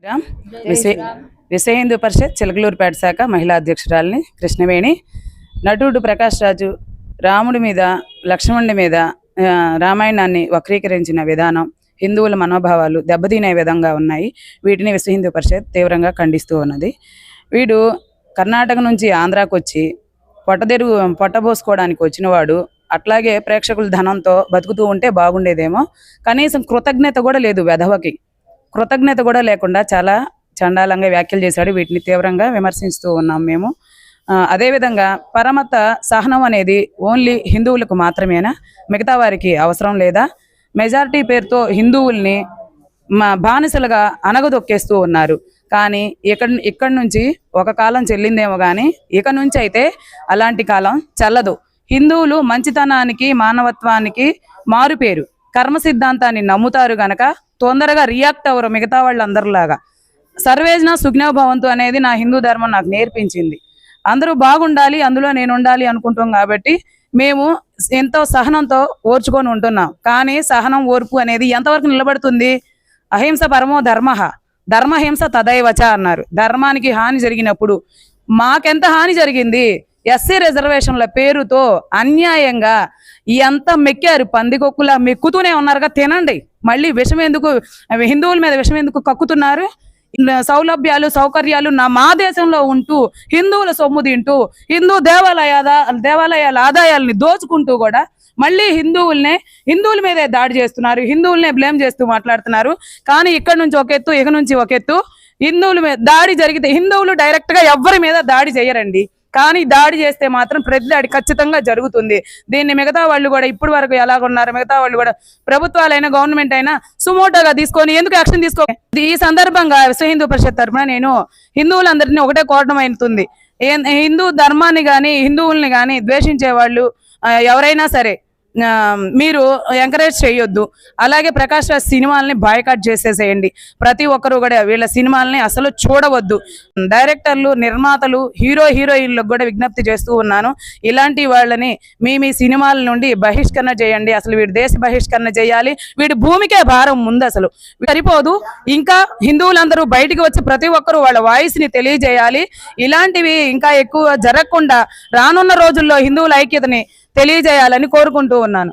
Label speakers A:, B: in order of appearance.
A: రామ్ విశ్వ హిందూ పరిషత్ చిలకలూరుపేట శాఖ మహిళా అధ్యక్షురాలిని కృష్ణవేణి. నటుడు ప్రకాష్ రాజు రాముడి మీద లక్ష్మణుడి మీద రామాయణాన్ని వక్రీకరించిన విధానం హిందువుల మనోభావాలు దెబ్బతీనే విధంగా ఉన్నాయి. వీటిని విశ్వ హిందూ పరిషత్ తీవ్రంగా ఖండిస్తూ ఉన్నది. వీడు కర్ణాటక నుంచి ఆంధ్రాకు వచ్చి పొట్టబోసుకోవడానికి వచ్చినవాడు. అట్లాగే ప్రేక్షకుల ధనంతో బతుకుతూ ఉంటే బాగుండేదేమో. కనీసం కృతజ్ఞత కూడా లేదు వెధవకి. కృతజ్ఞత కూడా లేకుండా చాలా చండాలంగా వ్యాఖ్యలు చేశాడు. వీటిని తీవ్రంగా విమర్శిస్తూ ఉన్నాం మేము. అదేవిధంగా పరమత సహనం అనేది ఓన్లీ హిందువులకు మాత్రమేనా? మిగతా వారికి అవసరం లేదా? మెజారిటీ పేరుతో హిందువుల్ని బానిసలుగా అనగదొక్కేస్తూ ఉన్నారు. కానీ ఇక్కడి నుంచి ఒక కాలం చెల్లిందేమో కానీ ఇక నుంచి అయితే అలాంటి కాలం చల్లదు. హిందువులు మంచితనానికి మానవత్వానికి మారుపేరు. కర్మ సిద్ధాంతాన్ని నమ్ముతారు గనక తొందరగా రియాక్ట్ అవ్వరు మిగతా వాళ్ళందరిలాగా. సర్వేజన సుజ్ఞాభవంతు అనేది నా హిందూ ధర్మం నాకు నేర్పించింది. అందరూ బాగుండాలి, అందులో నేను ఉండాలి అనుకుంటాం కాబట్టి మేము ఎంతో సహనంతో ఓర్చుకొని ఉంటున్నాం. కానీ సహనం ఓర్పు అనేది ఎంతవరకు నిలబడుతుంది? అహింస పరమో ధర్మ, ధర్మహింస తదైవచ అన్నారు. ధర్మానికి హాని జరిగినప్పుడు మాకెంత హాని జరిగింది? ఎస్సీ రిజర్వేషన్ల పేరుతో అన్యాయంగా ఎంత మెక్కారు. పందికొక్కులా మెక్కుతూనే ఉన్నారుగా. తినండి. మళ్ళీ విషం ఎందుకు? హిందువుల మీద విషం ఎందుకు కక్కుతున్నారు? సౌలభ్యాలు సౌకర్యాలు మా దేశంలో ఉంటూ హిందువుల సొమ్ము తింటూ హిందూ దేవాలయాల ఆదాయాలని దోచుకుంటూ కూడా మళ్ళీ హిందువుల మీదే దాడి చేస్తున్నారు. హిందువులనే బ్లేమ్ చేస్తూ మాట్లాడుతున్నారు. కానీ ఇక్కడ నుంచి ఒక ఎత్తు, ఇక నుంచి ఒక ఎత్తు. హిందువుల మీద దాడి జరిగితే హిందువులు డైరెక్ట్ గా ఎవరి మీద దాడి చేయరండి. కానీ దాడి చేస్తే మాత్రం ప్రతి దాడి ఖచ్చితంగా జరుగుతుంది. దీన్ని మిగతా వాళ్ళు కూడా ఇప్పటి వరకు ఎలాగున్నారు, మిగతా వాళ్ళు కూడా ప్రభుత్వాలైనా గవర్నమెంట్ అయినా సుమోటోగా తీసుకొని ఎందుకు యాక్షన్ తీసుకో. ఈ సందర్భంగా విశ్వ హిందూ పరిషత్ తరఫున నేను హిందువులందరినీ ఒకటే కోరడం అవుతుంది. హిందూ ధర్మాన్ని కానీ హిందువుల్ని కానీ ద్వేషించే వాళ్ళు ఎవరైనా సరే మీరు ఎంకరేజ్ చేయొద్దు. అలాగే ప్రకాష్ రాజ్ సినిమాలని బాయ్కాట్ చేసేసేయండి. ప్రతి ఒక్కరు కూడా వీళ్ళ సినిమాలని అసలు చూడవద్దు. డైరెక్టర్లు, నిర్మాతలు, హీరోయిన్లకు కూడా విజ్ఞప్తి చేస్తూ ఉన్నాను. ఇలాంటి వాళ్ళని మీ సినిమాల నుండి బహిష్కరణ చేయండి. అసలు వీడి దేశ బహిష్కరణ చేయాలి. వీడి భూమికే భారం ముందు. అసలు సరిపోదు. ఇంకా హిందువులందరూ బయటికి వచ్చి ప్రతి ఒక్కరు వాళ్ళ వాయిస్ ని తెలియజేయాలి. ఇలాంటివి ఇంకా ఎక్కువ జరగకుండా రానున్న రోజుల్లో హిందువుల ఐక్యతని తెలియజేయాలని కోరుకుంటూ ఉన్నాను.